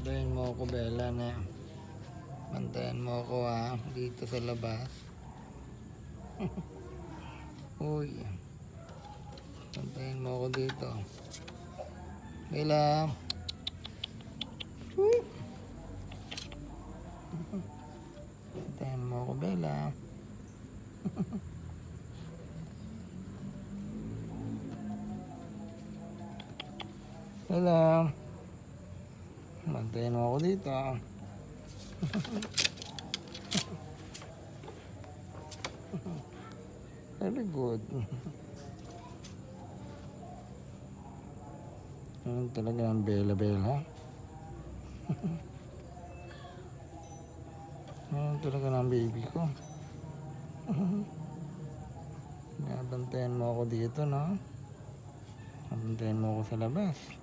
Bantayan mo ako, Bella, na. Bantayan mo ako, ha, dito sa labas. Uy. Bantayan mo ako dito. Bella. Bantayan mo ako, Bella. Bella. Bantayan mo ako dito. Very good. Ano talaga ang Bella, Bella? Ano talaga ng baby ko? Nabantayan mo ako dito, no? Nabantayan mo ako sa labas.